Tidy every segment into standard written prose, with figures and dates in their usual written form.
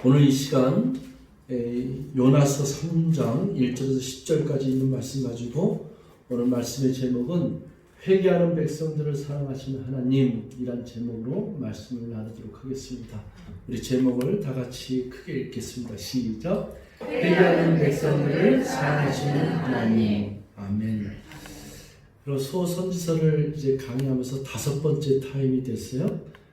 오늘 이 시간 요나서 3장 1절에서 10절까지 있는 말씀 가지고 오늘 말씀의 제목은 회개하는 백성들을 사랑하시는 하나님이란 제목으로 말씀을 나누도록 하겠습니다. 우리 제목을 다 같이 크게 읽겠습니다. 시작. 회개하는 백성들을 사랑하시는 하나님. 아멘. 그리고 소선지서를 이제 강의하면서 5번째 타임이 됐어요.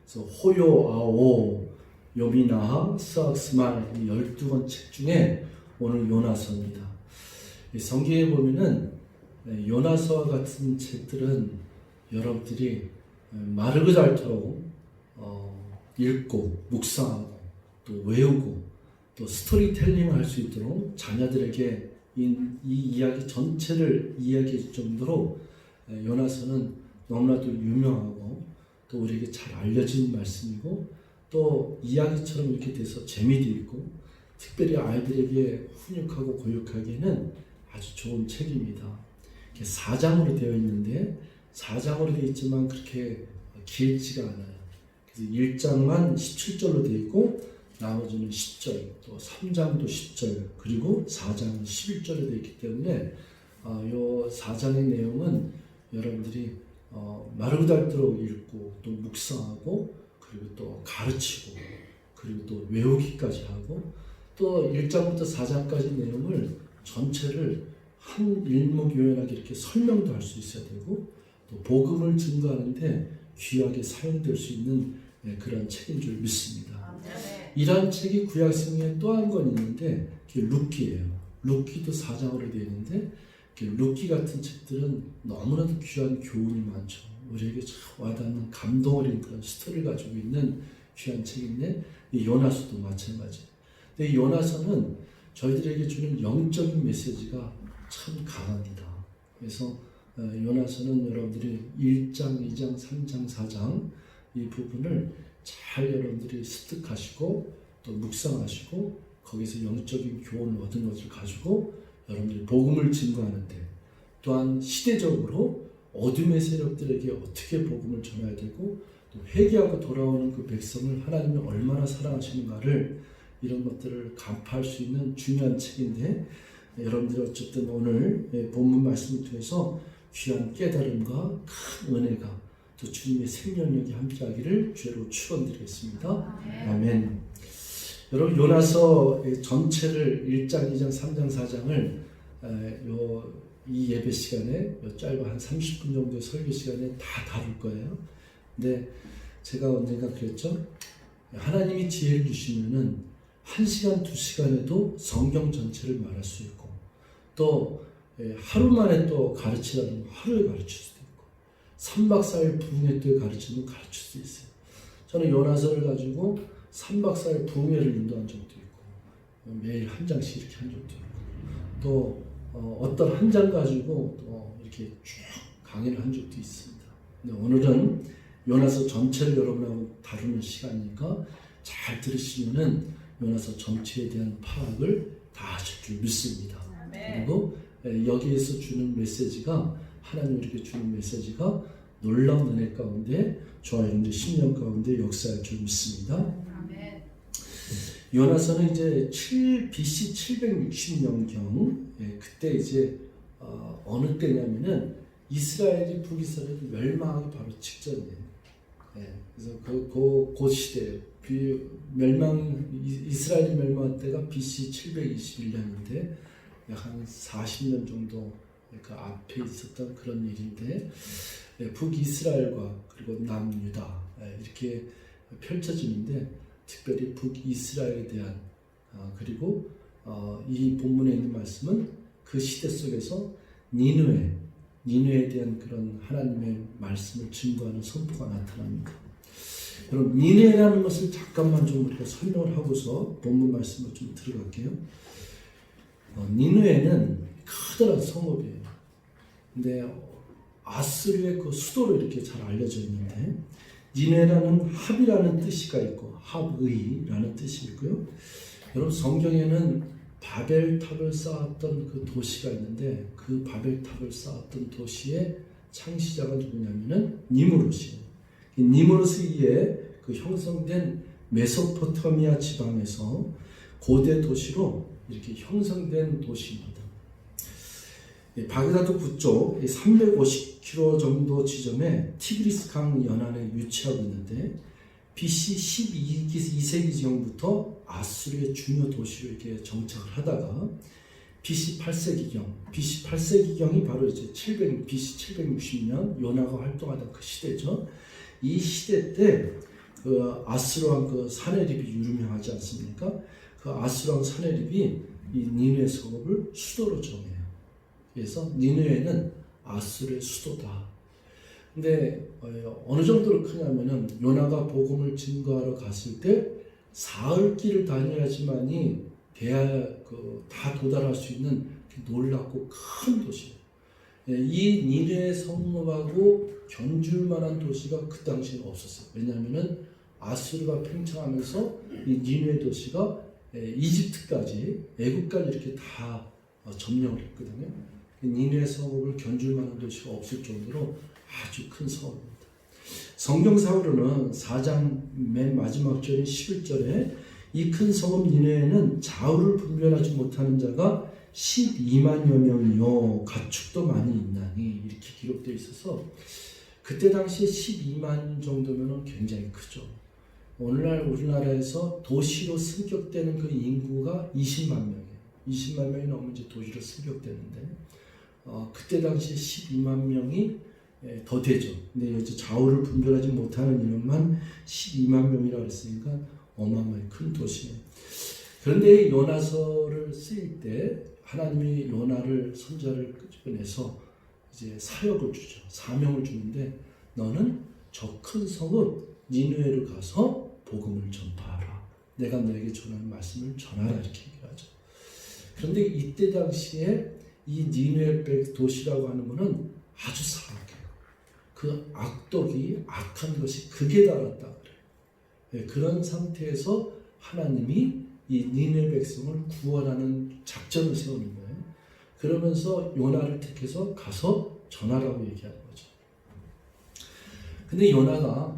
그래서 호요아오, 요미나하, 스악스말 12권 책 중에 오늘 요나서입니다. 성경에 보면은 요나서와 같은 책들은 여러분들이 마르고 닳도록 읽고 묵상하고 또 외우고 또 스토리텔링을 할 수 있도록 자녀들에게 이 이야기 전체를 이야기해 줄 정도로 요나서는 너무나도 유명하고 또 우리에게 잘 알려진 말씀이고 또 이야기처럼 이렇게 돼서 재미도 있고 특별히 아이들에게 훈육하고 교육하기에는 아주 좋은 책입니다. 4장으로 되어 있는데 4장으로 되어 있지만 그렇게 길지가 않아요. 그래서 1장만 17절로 되어 있고 나머지는 10절, 또 3장도 10절, 그리고 4장은 11절로 되어 있기 때문에 이 4장의 내용은 여러분들이 마르고 닳도록 읽고 또 묵상하고 그리고 또 가르치고 그리고 또 외우기까지 하고 또 1장부터 4장까지 내용을 전체를 한 일목요연하게 이렇게 설명도 할 수 있어야 되고 또 복음을 증거하는데 귀하게 사용될 수 있는 그런 책인 줄 믿습니다. 이러한 책이 구약성경에 또 한 권 있는데 그게 룻기예요. 룻기도 4장으로 되어 있는데 룻기 같은 책들은 너무나도 귀한 교훈이 많죠. 우리에게 참 와닿는 감동 어린 그런 스토리를 가지고 있는 귀한 책인데 이 요나서도 마찬가지예요. 근데 이 요나서는 저희들에게 주는 영적인 메시지가 참 강합니다. 그래서 요나서는 여러분들이 1장, 2장, 3장, 4장 이 부분을 잘 여러분들이 습득하시고 또 묵상하시고 거기서 영적인 교훈을 얻은 것을 가지고 여러분들이 복음을 증거하는데 또한 시대적으로 어둠의 세력들에게 어떻게 복음을 전해야 되고 또 회개하고 돌아오는 그 백성을 하나님이 얼마나 사랑하시는가를 이런 것들을 간파할 수 있는 중요한 책인데 여러분들이 어쨌든 오늘 본문 말씀을 통해서 귀한 깨달음과 큰 은혜가 또 주님의 생명력이 함께하기를 주로 축원드리겠습니다. 아멘. 여러분 요나서 전체를 1장, 2장, 3장, 4장을 이 예배 시간에 짧아 한 30분 정도의 설교 시간에 다 다룰 거예요. 근데 제가 언젠가 그랬죠. 하나님이 지혜를 주시면은 1시간, 2시간에도 성경 전체를 말할 수 있고 또 하루 만에 또 가르치라는 하루에 가르칠 수도 있고 3박 4일 부흥회 때 가르치면 가르칠 수 있어요. 저는 요나서를 가지고 3박 4일 부흥회를 인도한 적도 있고 매일 한 장씩 이렇게 한 적도 있고 또 어떤 한 장 가지고 또 이렇게 쭉 강의를 한 적도 있습니다. 근데 오늘은 요나서 전체를 여러분하고 다루는 시간이니까 잘 들으시면은 요나서 전체에 대한 파악을 다 하실 줄 믿습니다. 그리고 여기에서 주는 메시지가 하나님 이렇게 주는 메시지가 놀라운 은혜 가운데 저와 여러분의 심령 가운데 역사할 줄 믿습니다. 요나서는 이제 BC 760년경 그때 이제 어느 때냐면은 이스라엘이 북이스라엘이 멸망하기 바로 직전이에요. 그래서 그 시대 이스라엘이 멸망한 때가 BC 721년인데 약 한 40년 정도 그 앞에 있었던 그런 일인데 북이스라엘과 그리고 남유다 이렇게 펼쳐지는데 특별히 북이스라엘에 대한 그리고 이 본문에 있는 말씀은 그 시대 속에서 니느웨에 대한 그런 하나님의 말씀을 증거하는 선포가 나타납니다. 여러분 니느웨라는 것을 잠깐만 좀 우리가 설명을 하고서 본문 말씀을 좀 들어갈게요. 니느웨는 커다란 성읍이에요. 근데 아스르의 그 수도로 이렇게 잘 알려져 있는데 니느웨라는 합이라는 뜻이가 있고 합의라는 뜻이 있고요. 여러분 성경에는 바벨탑을 쌓았던 그 도시가 있는데 그 바벨탑을 쌓았던 도시의 창시자가 누구냐면은 니무롯이에요. 니무롯에 의해 그 형성된 메소포타미아 지방에서 고대 도시로 이렇게 형성된 도시입니다. 바그다드 북쪽 350km 정도 지점에 티그리스 강 연안에 위치하고 있는데 BC 12세기경부터 아수르의 중요 도시로 이렇게 정착을 하다가 BC 8세기경이 바로 이제 BC 760년 요나가 활동하던 그 시대죠. 이 시대 때 그 아수르 왕 그 사네립이 유명하지 않습니까? 그 아수르 왕 사네립이 이 니느웨 성읍을 수도로 정해요. 그래서 니느웨는 아수르의 수도다. 근데 어느 정도로 크냐면은 요나가 복음을 증거하러 갔을 때 사흘길을 다녀야지만이 다 도달할 수 있는 놀랍고 큰 도시예요. 이 니느웨 성읍하고 견줄 만한 도시가 그 당시에 없었어요. 왜냐하면은 아수르가 팽창하면서 이 니느웨 도시가 이집트까지, 애국까지 이렇게 다 점령을 했거든요. 니느웨 성읍을 견줄 만한 도시가 없을 정도로 아주 큰 성읍입니다. 성경상으로는 4장 맨 마지막 절인 11절에 이 큰 성읍 니느웨는 좌우를 분별하지 못하는 자가 12만여 명이요 가축도 많이 있나니 이렇게 기록되어 있어서 그때 당시에 12만 정도면 굉장히 크죠. 오늘날 우리나라에서 도시로 승격되는 그 인구가 20만 명이에요. 20만 명이 넘으면 이제 도시로 승격되는데 그때 당시에 12만 명이 더 되죠. 근데 이제 좌우를 분별하지 못하는 인원만 12만 명이라고 했으니까 어마어마하게 큰 도시예요. 그런데 요나서를 쓰일 때 하나님이 요나를 선자를 끄집어내서 이제 사역을 주죠. 사명을 주는데 너는 저 큰 성읍 니느웨를 가서 복음을 전파하라. 내가 너에게 전하는 말씀을 전하라 이렇게 얘기하죠. 그런데 이때 당시에 이 니느웨 도시라고 하는 것은 아주 사악해요. 그 악독이 악한 것이 극에 달았다 그래요. 그런 상태에서 하나님이 이 니느웨 백성을 구원하는 작전을 세우는 거예요. 그러면서 요나를 택해서 가서 전하라고 얘기하는 거죠. 근데 요나가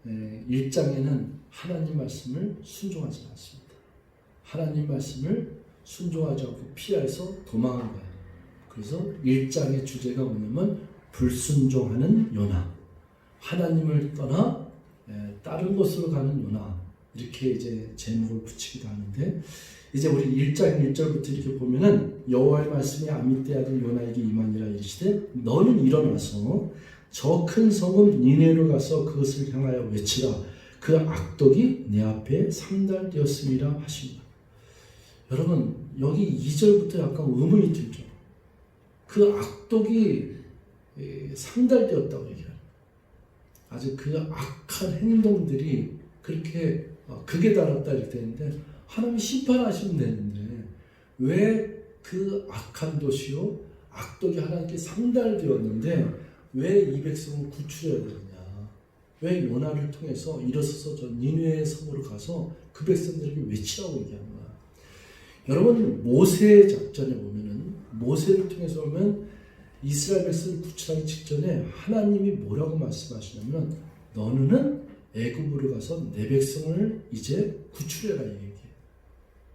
1장에는 하나님 말씀을 순종하지 않습니다. 하나님 말씀을 순종하지 않고 피해서 도망한 거예요. 그래서 1장의 주제가 뭐냐면 불순종하는 요나, 하나님을 떠나 다른 곳으로 가는 요나, 이렇게 이제 제목을 붙이기도 하는데 이제 우리 1장 1절부터 이렇게 보면은 여호와의 말씀이 아미떼 아들 요나에게 임하니라 이르시되 너는 일어나서 저 큰 성읍 니느웨로 가서 그것을 향하여 외치라 그 악독이 내 앞에 상달되었음이라 하시니라. 여러분 여기 2절부터 약간 의문이 들죠. 그 악독이 상달되었다고 얘기해요. 아주 그 악한 행동들이 그렇게 극에 달았다 이렇게 되는데 하나님이 심판하시면 되는데 왜 그 악한 도시요 악독이 하나님께 상달되었는데 왜 이 백성을 구출해야 되느냐, 왜 요나를 통해서 일어서서 저 니느웨 성으로 가서 그 백성들에게 외치라고 얘기하는 거야. 여러분 모세 작전에 보면은 모세를 통해서 보면 이스라엘 백성을 구출하기 직전에 하나님이 뭐라고 말씀하시냐면 너는 애굽으로 가서 내 백성을 이제 구출해라 이 얘기예요.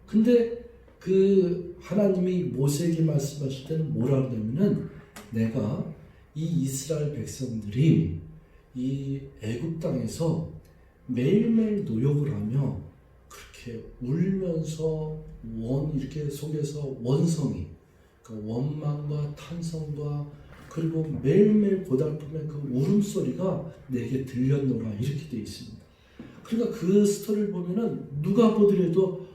근데 그 하나님이 모세에게 말씀하실 때는 뭐라 그러냐면은 내가 이 이스라엘 백성들이 이 애굽 땅에서 매일매일 노역을 하며 그렇게 울면서 이렇게 속에서 원성이 그러니까 원망과 탄성과 그리고 매일매일 고달픔의 그 울음소리가 내게 들렸노라 이렇게 되어 있습니다. 그러니까 그 스토리를 보면은 누가 보더라도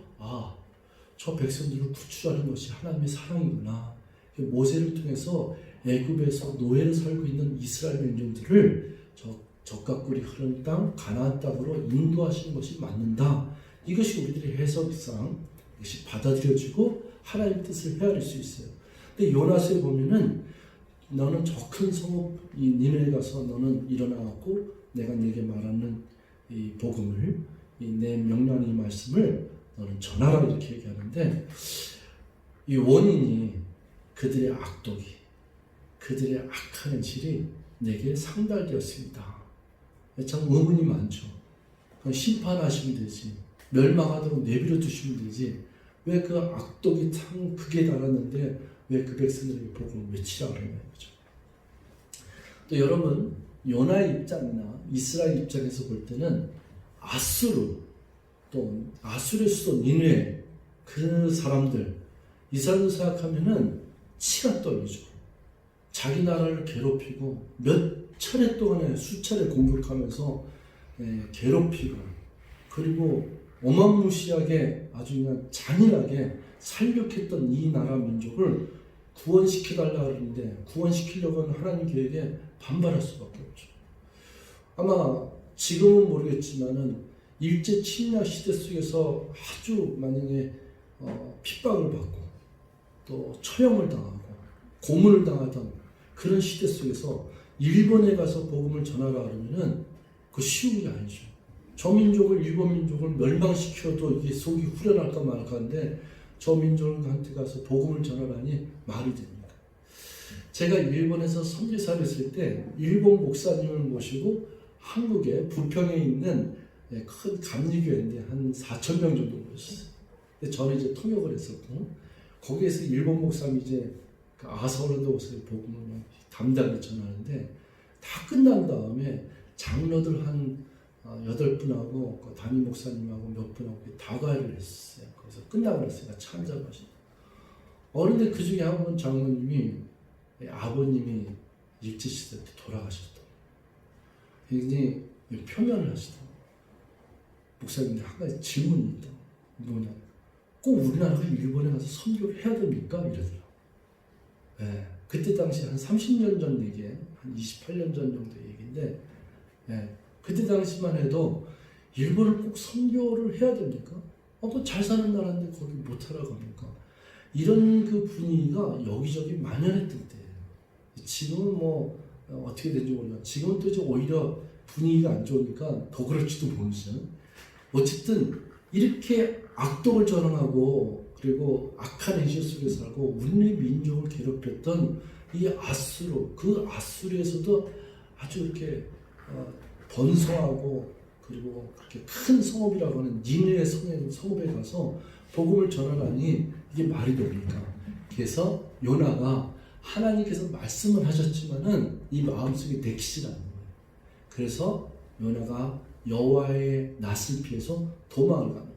저 백성들을 구출하는 것이 하나님의 사랑이구나. 모세를 통해서 애굽에서 노예로 살고 있는 이스라엘 민족들을 저 적각꿀이 흐르는 땅 가나안 땅으로 인도하시는 것이 맞는다. 이것이 우리들의 해석상 이것이 받아들여지고 하나님의 뜻을 헤아릴 수 있어요. 근데 요나서에 보면은 너는 저 큰 성읍 이 니느웨에 가서 너는 일어나갖고 내가 네게 말하는 이 복음을 내 명령의 말씀을 너는 전하라 이렇게 얘기하는데 이 원인이 그들의 악독이 그들의 악한 현실이 내게 상달되었습니다. 참 의문이 많죠. 그건 심판하시면 되지. 멸망하도록 내버려 두시면 되지. 왜 그 악독이 참 극에 달았는데 왜 그 백성들에게 복음을 외치라 그러냐 이거죠. 또 여러분 요나의 입장이나 이스라엘 입장에서 볼 때는 아수르 또 아수르의 수도 니느웨 그 사람들 이 사람들 생각하면은 치가 떨리죠. 자기 나라를 괴롭히고 몇 차례 동안에 수차례 공격하면서 괴롭히고 그리고 어마무시하게 아주 그냥 잔인하게 살육했던 이 나라 민족을 구원시켜달라 그러는데 구원시키려고 하는 하나님 계획에 반발할 수밖에 없죠. 아마 지금은 모르겠지만은 일제 침략 시대 속에서 아주 만약에 핍박을 받고 또 처형을 당하고 고문을 당하던 그런 시대 속에서 일본에 가서 복음을 전하라 그러면은 그 쉬운 게 아니죠. 저 민족을 일본 민족을 멸망시켜도 이게 속이 후련할까 말까 한데 저 민족한테 가서 복음을 전하라니 말이 됩니까? 제가 일본에서 선지사를 했을 때 일본 목사님을 모시고 한국에 부평에 있는 큰 감리교회인데 한 4,000명 정도 모였어요. 저는 이제 통역을 했었고 거기에서 일본 목사님이 이제 그 아사오란도 오서 복음을 담당을 전하는데 다 끝난 다음에 장로들 한 8분하고 그 담임 목사님하고 몇 분하고 다과를 했어요. 그래서 끝나고 그랬어요. 참자고 하시고. 그런데 그 중에 한 분 장로님이 아버님이 일제시대 때 돌아가셨다. 굉장히 표면을 하시다. 목사님들 한 가지 질문이 있다. 뭐냐. 꼭 우리나라가 일본에 가서 선교를 해야 됩니까? 이러더라고요. 네. 그때 당시 한 30년 전 얘기예요. 한 28년 전 정도 얘기인데 네. 그때 당시만 해도 일본을 꼭 선교를 해야 됩니까? 뭐 잘 사는 나라인데 거기 못하라고 합니까? 이런 그 분위기가 여기저기 만연했던 때예요. 지금은 뭐 어떻게 된지 모르겠지만 지금은 또 이제 오히려 분위기가 안 좋으니까 더 그럴지도 모르죠. 어쨌든 이렇게 악독을 저항하고 그리고 악한 행실 속에 살고 우리 민족을 괴롭혔던 이 아수르 그 아수르에서도 아주 이렇게 번성하고 그리고 그렇게 큰 성읍이라고 하는 니느웨 성읍에 가서 복음을 전하라니 이게 말이 됩니까? 그래서 요나가 하나님께서 말씀을 하셨지만은 이 마음속에 내키질 않는 거예요. 그래서 요나가 여호와의 낯을 피해서 도망을 갑니다.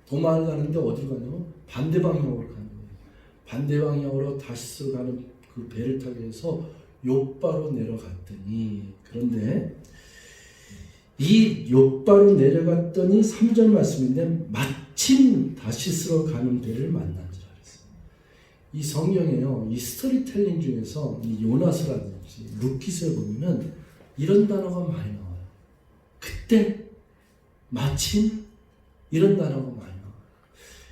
도망을 가는데 어디로 가냐면 반대 방향으로 가는 거예요. 반대 방향으로 다시스로 가는 그 배를 타기 위해서 욥바로 내려갔더니 그런데 이 욥바로 내려갔더니 3절 말씀인데 마침 다시스로 가는 배를 만난지라 그랬어요. 이 성경에요. 이 스토리텔링 중에서 이 요나서라든지 루키스에 보면은 이런 단어가 많이 나와요. 그때 마침 이런 단어가 많이 나와요.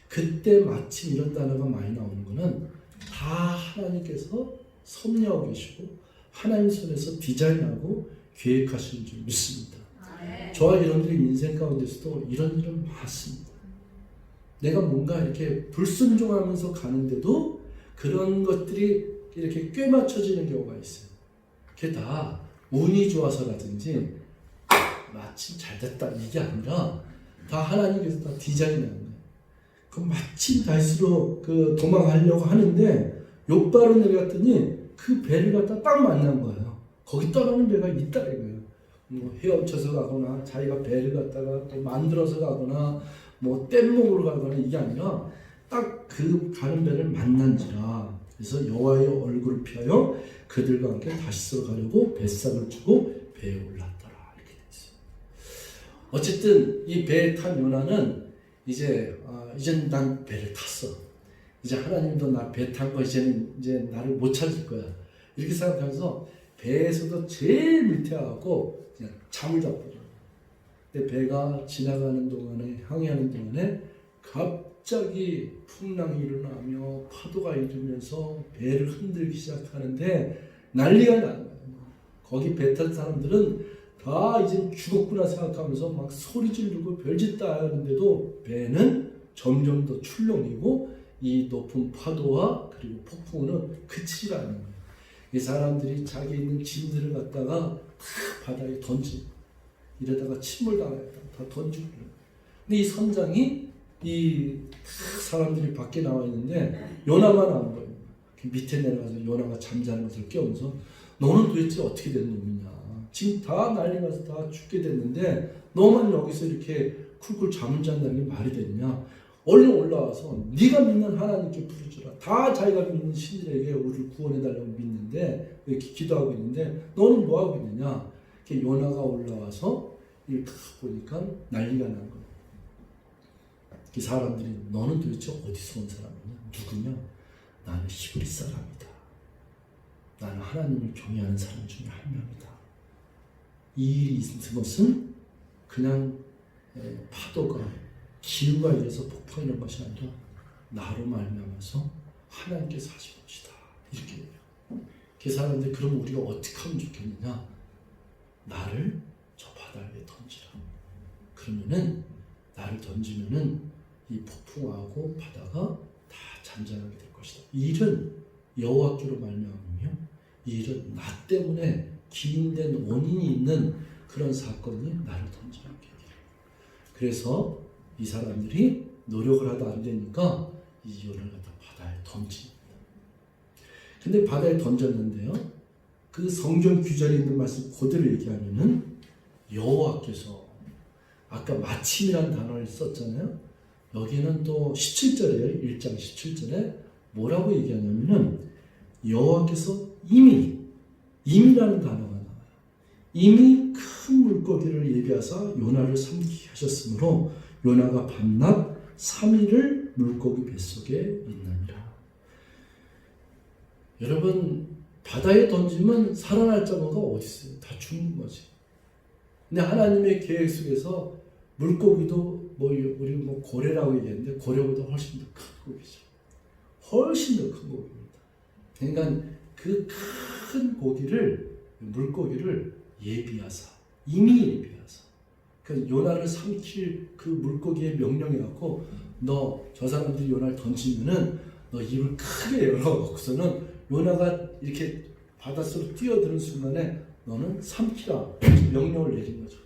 그때 마침 이런 단어가 많이 나오는 거는 다 하나님께서 섭리하고 계시고 하나님 손에서 디자인하고 계획하시는 줄 믿습니다. 저와 여러분들의 인생 가운데서도 이런 일은 많습니다. 내가 뭔가 이렇게 불순종하면서 가는데도 그런 것들이 이렇게 꽤 맞춰지는 경우가 있어요. 그게 다 운이 좋아서라든지 마침 잘 됐다 이게 아니라 다 하나님께서 다 디자인하는 거예요. 그 마침 다시로 그 도망하려고 하는데 욥바로 내려갔더니 그 배를 갖다 딱 만난 거예요. 거기 떠나는 배가 있다 이거예요. 뭐 헤엄쳐서 가거나 자기가 배를 갖다가 또 만들어서 가거나 뭐 뗏목으로 가거나 이게 아니라 딱 그 가는 배를 만난지라. 그래서 여호와의 얼굴을 피하여 그들과 함께 다시스로 가려고 뱃삭을 주고 배에 올랐더라 이렇게 됐어요. 어쨌든 이 배에 탄 요나는 이제 난 배를 탔어. 이제 하나님도 나 배 탄 거 이제는 이제 나를 못 찾을 거야. 이렇게 생각하면서 배에서도 제일 밑에 하고 그냥 잠을 자버려. 근데 배가 지나가는 동안에 항해하는 동안에 갑자기 풍랑이 일어나며 파도가 일으면서 배를 흔들기 시작하는데 난리가 나는 거예요. 거기 배 탄 사람들은 다 이제 죽었구나 생각하면서 막 소리 지르고 별짓 다 하는데도 배는 점점 더 출렁이고 이 높은 파도와 그리고 폭풍은 그치지 않는 거예요. 이 사람들이 자기 있는 짐들을 갖다가 다 바다에 던지고 이러다가 침몰당하겠다. 다 던지고 그래요. 근데 이 선장이 이 사람들이 밖에 나와 있는데 요나만 안 보여요. 밑에 내려가서 요나가 잠자는 것을 깨우면서 너는 도대체 어떻게 된 놈이냐. 지금 다 난리 나서 다 죽게 됐는데 너만 여기서 이렇게 쿨쿨 잠을 잔다는 게 말이 되느냐. 얼른 올라와서 네가 믿는 하나님께 부르주라. 다 자기가 믿는 신들에게 우리를 구원해달라고 믿는데 이렇게 기도하고 있는데 너는 뭐하고 있느냐. 이렇게 요나가 올라와서 이렇게 보니까 난리가 난 거예요. 이 사람들이 너는 도대체 어디서 온 사람이냐? 누구냐? 나는 히브리 사람이다. 나는 하나님을 경외하는 사람 중에 한 명이다. 이 일이 있는 것은 그냥 파도가 기후가 이래서 폭풍이는 것이 아니라 나로 말미암아서 하나님께서 하신 것이다. 이렇게 해요. 그 사람들이 그럼 우리가 어떻게 하면 좋겠느냐? 나를 저 바다에 던지라. 그러면은 나를 던지면은 이 폭풍하고 바다가 다 잠잠하게 될 것이다. 이 일은 여호와께로 말미암으며 이 일은 나 때문에 기인된 원인이 있는 그런 사건이 나를 던지라고 얘기해요. 그래서 이 사람들이 노력을 하다 안 되니까 이 요나를 갖다 바다에 던집니다. 근데 바다에 던졌는데요. 그 성경 규절에 있는 말씀 그대로 얘기하면은 여호와께서 아까 마침이라는 단어를 썼잖아요. 여기는 또 17절이에요. 1장 17절에 뭐라고 얘기하냐면은 여호와께서 이미라는 단어가 나와요. 이미 큰 물고기를 예비하사 요나를 삼키게 하셨으므로 요나가 밤낮 3일을 물고기 뱃속에 있느니라. 여러분 바다에 던지면 살아날 자가 어디 있어요? 다 죽는 거지. 근데 하나님의 계획 속에서 물고기도 우리 고래라고 얘기했는데 고래보다 훨씬 더 큰 고기죠. 훨씬 더 큰 고기입니다. 그러니까 그 큰 물고기를 예비하사, 이미 예비하사. 그 요나를 삼킬 그 물고기에 명령해갖고 너 저 사람들이 요나를 던지면은 너 입을 크게 열어갖고서는 요나가 이렇게 바닷속으로 뛰어드는 순간에 너는 삼키라 명령을 내린 거죠.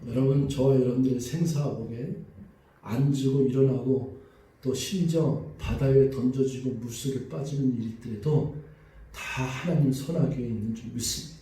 여러분 저와 여러분들의 생사복에 앉고 일어나고 또 심지어 바다에 던져지고 물속에 빠지는 일들에도 다 하나님 손아귀에 있는 줄 믿습니다.